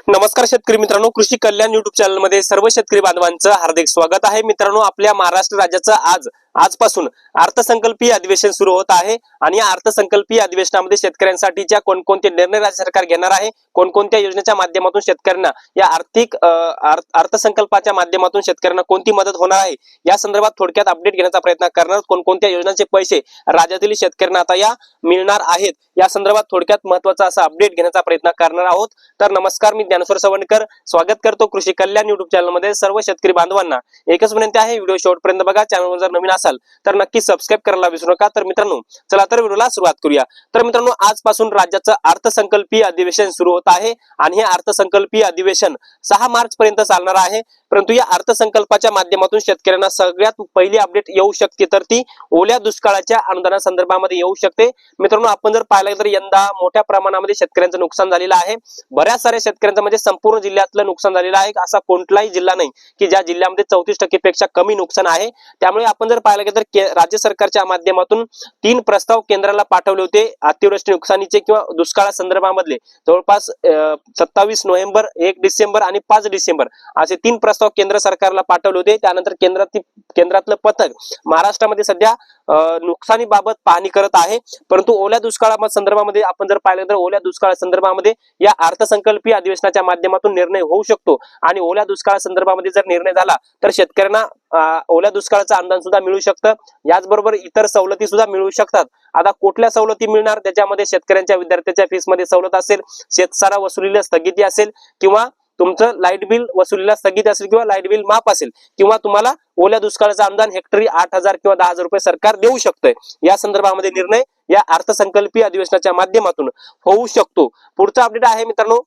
नमस्कार शेतकरी मित्रांनो, कृषी कल्याण युट्यूब चॅनल मध्ये सर्व शेतकरी बांधवांचं हार्दिक स्वागत आहे। मित्रांनो, आपल्या महाराष्ट्र राज्याचं आजपासून अर्थसंकल्पीय अधिवेशन सुरू होत आहे आणि या अर्थसंकल्पीय अधिवेशनामध्ये शेतकऱ्यांसाठीच्या कोणकोणते निर्णय राज्य सरकार घेणार आहे, कोणकोणत्या योजनेच्या माध्यमातून शेतकऱ्यांना या आर्थिक अर्थसंकल्पाच्या माध्यमातून शेतकऱ्यांना कोणती मदत होणार आहे या संदर्भात थोडक्यात अपडेट घेण्याचा प्रयत्न करणार। कोणकोणत्या योजनांचे पैसे राज्यातील शेतकऱ्यांना आता या मिळणार आहेत या संदर्भात थोडक्यात महत्त्वाचा असा अपडेट घेण्याचा प्रयत्न करणार आहोत। तर नमस्कार, मी ज्ञानेश्वर सवंडकर स्वागत करतो कृषी कल्याण युट्यूब चॅनल मध्ये। सर्व शेतकरी बांधवांना एकच विनंती आहे, व्हिडिओ शेवटपर्यंत बघा। चॅनलवर जर नवीन असाल तर नक्की सबस्क्राइब करायला विसरू नका। तर मित्रांनो, चला तर व्हिडिओला सुरुवात करूया। तर मित्रांनो, आजपासून राज्याचं अर्थसंकल्पीय अधिवेशन सुरू होत आहे आणि हे अर्थसंकल्पीय अधिवेशन 6 मार्च पर्यंत चालणार आहे। परंतु या अर्थसंकल्पाच्या माध्यमातून शेतकऱ्यांना सगळ्यात पहिली अपडेट येऊ शकते तर ती ओल्या दुष्काळाच्या अनुदानासंदर्भामध्ये येऊ शकते। मित्रांनो, आपण जर पाहिलं तर यंदा मोठ्या प्रमाणामध्ये शेतकऱ्यांचं नुकसान झालेलं आहे। बऱ्याच साऱ्या शेतकऱ्यांचं म्हणजे संपूर्ण जिल्ह्यातलं नुकसान झालेलं आहे। असा कोणताही जिल्हा नाही की ज्या जिल्ह्यामध्ये 34% पेक्षा कमी नुकसान आहे। त्यामुळे आपण जर पाहिलं तर राज्य सरकारच्या माध्यमातून 3 प्रस्ताव केंद्राला पाठवले होते अतिवृष्टी नुकसानीचे किंवा दुष्काळा संदर्भामधले। जवळपास 27 नोव्हेंबर, 1 डिसेंबर आणि 5 डिसेंबर असे 3 प्रस्ताव केंद्र सरकारला पाठवले होते। त्यानंतर केंद्रातलं पथक महाराष्ट्रामध्ये सध्या नुकसानीबाबत पाहणी करत आहे। परंतु ओल्या दुष्काळा संदर्भामध्ये आपण जर पाहिलं तर ओल्या दुष्काळा संदर्भामध्ये या अर्थसंकल्पीय अधिवेशनाच्या माध्यमातून निर्णय होऊ शकतो आणि ओल्या दुष्काळा संदर्भामध्ये जर निर्णय झाला तर शेतकऱ्यांना ओल्या दुष्काळाचं अनुदान सुद्धा मिळू शकतं। याचबरोबर इतर सवलती सुद्धा मिळू शकतात। आता कुठल्या सवलती मिळणार, त्याच्यामध्ये शेतकऱ्यांच्या विद्यार्थ्यांच्या फीस मध्ये सवलत असेल, शेतसारा वसुलीला स्थगिती असेल, किंवा तुमचं लाईट बिल वसुलीला स्थगिती असेल, किंवा लाईट बिल माफ असेल, किंवा तुम्हाला ओल्या दुष्काळाचं अनुदान हेक्टरी 8,000 किंवा 10,000 रुपये सरकार देऊ शकतंय। या संदर्भामध्ये निर्णय या अर्थसंकल्पीय अधिवेशनाच्या माध्यमातून होऊ शकतो। पुढचा अपडेट आहे मित्रांनो,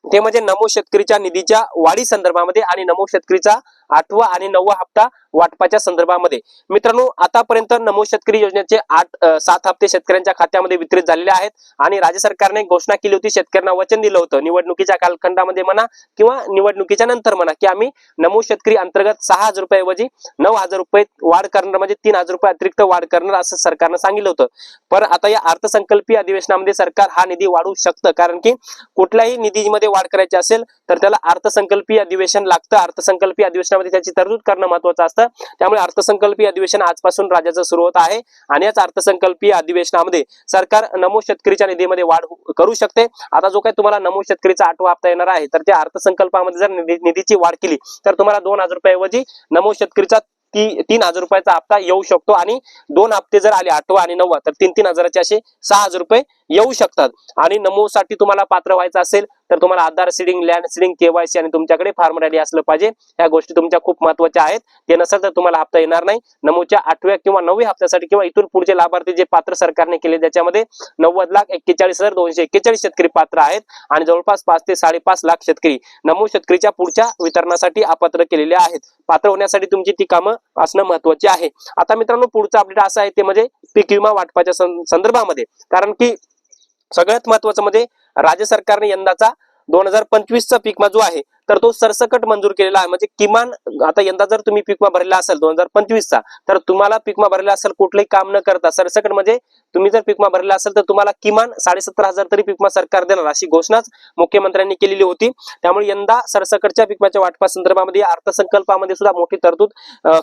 ते म्हणजे नमो शेतकरीच्या निधीच्या वाढी संदर्भामध्ये आणि नमो शेतकरीचा 8वा आणि 9वा हप्ता वाटपाच्या संदर्भामध्ये। मित्रांनो, आतापर्यंत नमो शेतकरी योजनेचे 7 हप्ते शेतकऱ्यांच्या खात्यामध्ये वितरित झालेले आहेत आणि राज्य सरकारने घोषणा केली होती, शेतकऱ्यांना वचन दिलं होतं निवडणुकीच्या कालखंडामध्ये म्हणा किंवा निवडणुकीच्या नंतर म्हणा की आम्ही नमो शेतकरी अंतर्गत 6,000 रुपये ऐवजी 9,000 रुपये वाढ करणार, म्हणजे 3,000 रुपये अतिरिक्त वाढ करणार असं सरकारनं सांगितलं होतं। पण आता या अर्थसंकल्पीय अधिवेशनामध्ये सरकार हा निधी वाढवू शकतं, कारण की कुठल्याही निधीमध्ये वाढ करायची असेल तर त्याला अर्थसंकल्पीय अधिवेशन लागतं। अर्थसंकल्पीय अधिवेशनामध्ये त्याची तरतूद करणं महत्त्वाचं असतं। त्यामुळे अर्थसंकल्पीय अधिवेशन आजपासून राज्याचं सुरू होत आहे आणि याच अर्थसंकल्पीय अधिवेशनामध्ये सरकार नमो शेतकरीच्या निधीमध्ये वाढ करू शकते। आता जो काही तुम्हाला नमो शेतकरीचा 8वा हप्ता येणार आहे तर त्या अर्थसंकल्पामध्ये जर निधीची वाढ केली तर तुम्हाला 2,000 रुपये ऐवजी नमो शेतकरीचा 3,000 रुपयाचा हप्ता येऊ शकतो आणि 2 हप्ते जर आले 8वा आणि 9वा तर 3 हजाराचे असे 6,000 रुपये येऊ शकतात। आणि नमो साठी तुम्हाला पात्र व्हायचं असेल तर तुम्हाला आधार सीडिंग, लँड सीडिंग, केवायसी आणि तुमच्याकडे फार्म रेडी असलं पाहिजे। या गोष्टी तुमच्या खूप महत्त्वाच्या आहेत। ते नसेल तर तुम्हाला हप्ता येणार नाही। नमोच्या 8व्या किंवा 9व्या हप्त्यासाठी किंवा इथून पुढचे लाभार्थी जे पात्र सरकारने केले त्याच्यामध्ये 90,41,241 शेतकरी पात्र आहेत आणि जवळपास 5 ते 5.5 लाख शेतकरी नमो शेतकरीच्या पुढच्या वितरणासाठी अपात्र केलेले आहेत। पात्र होण्यासाठी तुमची ती कामं असणं महत्त्वाचे आहे। आता मित्रांनो, पुढचा अपडेट असा आहे ते म्हणजे पीक विमा वाटपाच्या संदर्भामध्ये, कारण की सगळ्यात महत्त्वाचं म्हणजे राज्य सरकारने यंदाचा 2025चा पीक विमा जो आहे तर तो सरसकट मंजूर केलेला आहे। म्हणजे किमान आता यंदा जर तुम्ही पीक विमा भरलेला असेल 2025चा तर तुम्हाला पीक विमा भरलेला असेल कुठलंही काम न करता सरसकट, म्हणजे तुम्ही जर पीक विमा भरलेला असेल तर तुम्हाला किमान 17,500 तरी पीक विमा सरकार देणार अशी घोषणाच मुख्यमंत्र्यांनी केलेली होती। त्यामुळे यंदा सरसकटच्या पीक विम्याच्या वाटपा संदर्भामध्ये अर्थसंकल्पामध्ये सुद्धा मोठी तरतूद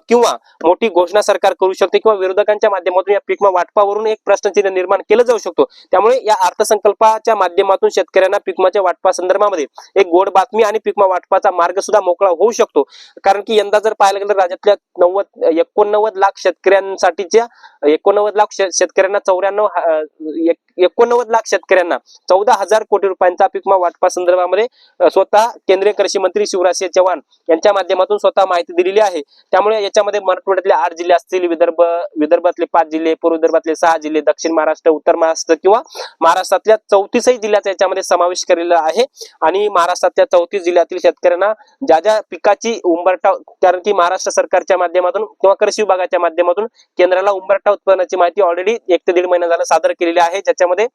किंवा मोठी घोषणा सरकार करू शकते किंवा विरोधकांच्या माध्यमातून या पीक विमा वाटपावरून एक प्रश्नचिन्ह निर्माण केलं जाऊ शकतो। त्यामुळे या अर्थसंकल्पाच्या माध्यमातून शेतकऱ्यांना पीक विम्याच्या वाटपा संदर्भामध्ये एक गोड बातमी आणि पीक विमा वाटपाचा मार्ग सुद्धा मोकळा होऊ शकतो। कारण की यंदा जर पाहायला गेलं तर राज्यातल्या 89 लाख शेतकऱ्यांसाठीच्या 89 लाख शेतकऱ्यांना 89 लाख शेतकऱ्यांना 14,000 कोटी रुपयांचा पीक विमा वाटपा संदर्भामध्ये स्वतः केंद्रीय कृषी मंत्री शिवराज सिंह चौहान यांच्या माध्यमातून स्वतः माहिती दिलेली आहे। त्यामुळे याच्यामध्ये मराठवाड्यातले 8 जिल्हे असतील, विदर्भातले 5 जिल्हे, पूर्व विदर्भातले 6 जिल्हे, दक्षिण महाराष्ट्र, उत्तर महाराष्ट्र किंवा महाराष्ट्रातल्या 34 जिल्ह्याचा याच्यामध्ये समावेश केलेला आहे। आणि महाराष्ट्रातल्या 34 जिल्ह्यातील शेतकऱ्यांना ज्या पिकाची उंबरठा, कारण की महाराष्ट्र सरकारच्या माध्यमातून किंवा कृषी विभागाच्या माध्यमातून केंद्राला उंबरठा उत्पन्नाची माहिती ऑलरेडी 1 ते 1.5 महिना झाला सादर केलेली आहे, ज्याच्यामध्ये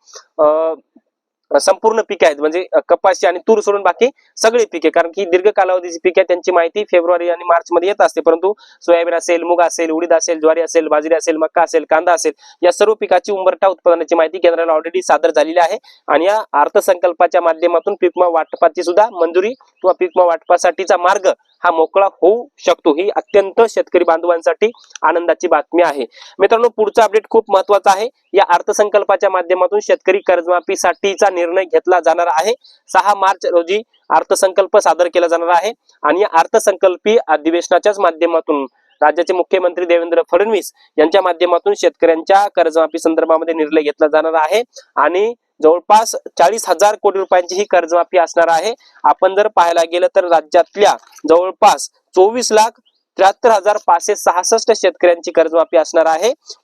संपूर्ण पिके आहेत, म्हणजे कपाशी आणि तूर सोडून बाकी सगळे पिके, कारण की दीर्घ कालावधीची पिके त्यांची माहिती फेब्रुवारी आणि मार्च मध्ये येत असते, परंतु सोयाबीन असेल, मूग असेल, उडीद असेल, ज्वारी असेल, बाजरी असेल, मका असेल, कांदा असेल, या सर्व पिकाची उंबरठा उत्पादनाची माहिती केंद्राला ऑलरेडी सादर झालेली आहे. आणि या अर्थसंकल्पाच्या माध्यमातून पीक वाटपाची सुद्धा मंजुरी किंवा पीक वाटपासाठीचा मार्ग हा मोकळा होऊ शकतो. ही अत्यंत शेतकरी बांधवांसाठी आनंदाची बातमी आहे. मित्रांनो, पुढचा अपडेट खूप महत्वाचा आहे. या अर्थसंकल्पाच्या माध्यमातून शेतकरी कर्जमाफीसाठीचा निर्णय घेतला जाणार आहे. 6 मार्च रोजी अर्थसंकल्प सादर केला जाणार आहे आणि या अर्थसंकल्पीय अधिवेशनाच्याच माध्यमातून राज्याचे मुख्यमंत्री देवेंद्र फडणवीस यांच्या माध्यमातून शेतकऱ्यांच्या कर्जमाफी संदर्भामध्ये निर्णय घेतला जाणार आहे आणि जवळपास 40,000 कोटी रुपयांची ही कर्जमाफी असणार आहे. आपण जर पाहायला गेलं तर राज्यातल्या जवळपास 24,73,566 शेतकऱ्यांची कर्जमाफी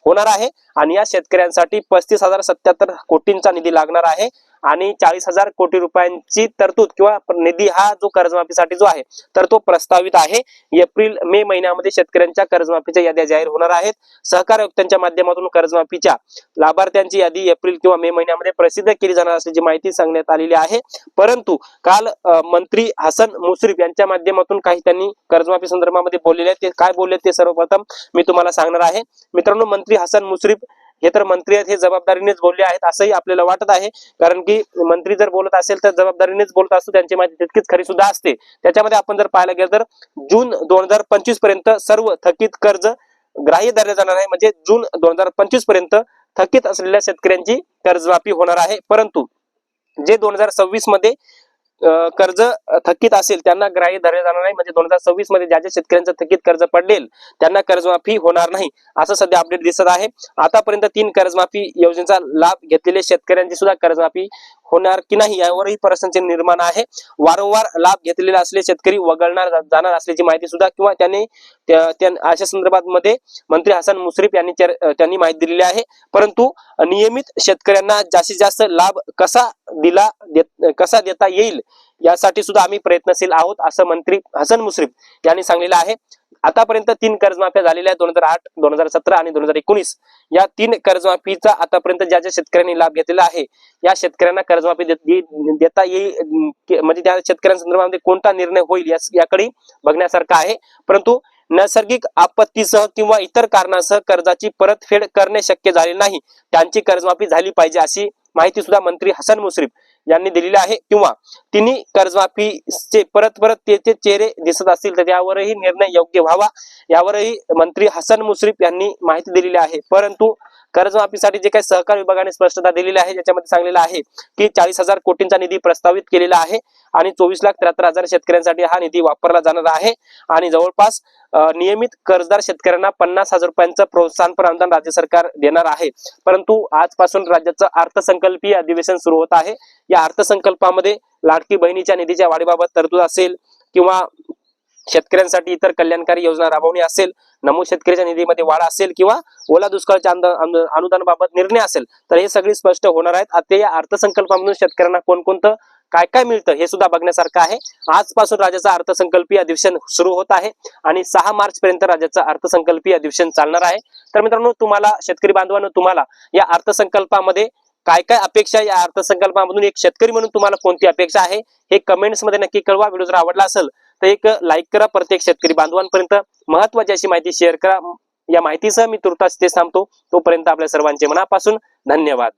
होणार आहे आणि या शेतकऱ्यांसाठी 35,077 कोटींचा निधी लागणार आहे आणि 40,000 कोटी रुपयांची तरतूद किंवा निधी हा जो कर्जमाफीसाठी जो आहे तर तो प्रस्तावित आहे. एप्रिल मे महिन्यामध्ये शेतकऱ्यांच्या कर्जमाफीच्या याद्या जाहीर होणार आहेत. सहकार आयुक्तांच्या माध्यमातून कर्जमाफीच्या लाभार्थ्यांची यादी एप्रिल किंवा मे महिन्यामध्ये प्रसिद्ध केली जाणार असल्याची माहिती सांगण्यात आलेली आहे. परंतु काल मंत्री हसन मुश्रीफ यांच्या माध्यमातून काही त्यांनी कर्जमाफी संदर्भामध्ये बोललेले आहेत. ते काय बोलले ते सर्वप्रथम मी तुम्हाला सांगणार आहे. मित्रांनो, मंत्री हसन मुश्रीफ हे तर मंत्री आहेत, हे जबाबदारीनेच बोलले आहेत असंही आपल्याला वाटत आहे, कारण की मंत्री जर बोलत असेल तर जबाबदारीनेच बोलत असतो, त्यांची माहिती तितकीच खरी सुद्धा असते. त्याच्यामध्ये आपण जर पाहायला गेलं तर जून 2025 पर्यंत सर्व थकीत कर्ज ग्राह्य धरले जाणार आहे, म्हणजे जून 2025 पर्यंत थकीत असलेल्या शेतकऱ्यांची कर्जमाफी होणार आहे. परंतु जे 2026 मध्ये कर्ज थकीत असेल त्यांना ग्राह्य धरले जाणार नाही, म्हणजे 2026 मध्ये ज्या शेतकऱ्यांचं थकीत कर्ज पडेल त्यांना कर्जमाफी होणार नाही असं सध्या अपडेट दिसत आहे. आतापर्यंत 3 कर्जमाफी योजनेचा लाभ घेतलेले शेतकऱ्यांची सुद्धा कर्जमाफी होणार की नाही यावरही प्रश्नचिन्ह निर्माण आहे. वारंवार लाभ घेतलेले असलेले शेतकरी वगळणार जाणार असल्याची माहिती सुद्धा किंवा त्यांनी अशा संदर्भात मध्ये मंत्री हसन मुश्रीफ यांनी माहिती दिलेली आहे. परंतु नियमित शेतकऱ्यांना जास्तीत जास्त लाभ कसा देता येईल यासाठी सुद्धा आम्ही प्रयत्नशील आहोत असं मंत्री हसन मुश्रीफ यांनी सांगितलं आहे. आतापर्यंत 3 कर्जमाफ्या झालेल्या आहेत, 2008, 2017 आणि 2019. या 3 कर्जमाफीचा आतापर्यंत ज्या शेतकऱ्यांनी लाभ घेतलेला आहे या शेतकऱ्यांना कर्जमाफी देता येईल, म्हणजे त्या शेतकऱ्यांसंदर्भामध्ये कोणता निर्णय होईल याकडे बघण्यासारखं आहे. परंतु नैसर्गिक आपत्तीसह किंवा इतर कारणासह कर्जाची परतफेड करणे शक्य झाले नाही त्यांची कर्जमाफी झाली पाहिजे अशी माहिती सुद्धा मंत्री हसन मुश्रीफ यांनी दिलेली आहे. किंवा तिन्ही कर्जमाफीचे परत त्याचे चेहरे दिसत असतील तर त्यावरही निर्णय योग्य व्हावा यावरही मंत्री हसन मुश्रीफ यांनी माहिती दिलेली आहे. परंतु कर्जमाफीसाठी जे काही सहकार विभागाने स्पष्टता दिलेली आहे त्याच्यामध्ये सांगलेलं आहे की 40,000 कोटींचा निधी प्रस्तावित केलेला आहे आणि 24,73,000 शेतकऱ्यांसाठी हा निधी वापरला जाणार आहे आणि जवळपास नियमित कर्जदार शेतकऱ्यांना 50,000 रुपयांचं प्रोत्साहन अनुदान राज्य सरकार देणार आहे. परंतु आजपासून राज्याचं अर्थसंकल्पीय अधिवेशन सुरू होत आहे. या अर्थसंकल्पामध्ये लाडकी बहिणीच्या निधीच्या वाढीबाबत तरतूद असेल किंवा शेतकऱ्यांसाठी इतर कल्याणकारी योजना राबवणे असेल, नमूद शेतकऱ्याच्या निधीमध्ये वाढ असेल किंवा ओला दुष्काळाच्या अनुदानाबाबत निर्णय असेल तर हे सगळे स्पष्ट होणार आहेत. आता या अर्थसंकल्पामधून शेतकऱ्यांना कोणकोणतं काय काय मिळतं हे सुद्धा बघण्यासारखं आहे. आजपासून राज्याचं अर्थसंकल्पीय अधिवेशन सुरू होत आहे आणि 6 मार्च पर्यंत राज्याचं अर्थसंकल्पीय अधिवेशन चालणार आहे. तर मित्रांनो, तुम्हाला शेतकरी बांधवांनो, तुम्हाला या अर्थसंकल्पामध्ये काय काय अपेक्षा, या अर्थसंकल्पामधून एक शेतकरी म्हणून तुम्हाला कोणती अपेक्षा आहे हे कमेंट्स मध्ये नक्की कळवा. व्हिडिओ जर आवडला असेल तर एक लाईक करा. प्रत्येक शेतकरी बांधवांपर्यंत महत्त्वाची अशी माहिती शेअर करा. या माहितीसह मी तुर्तास ते थांबतो. तोपर्यंत आपल्या सर्वांचे मनापासून धन्यवाद.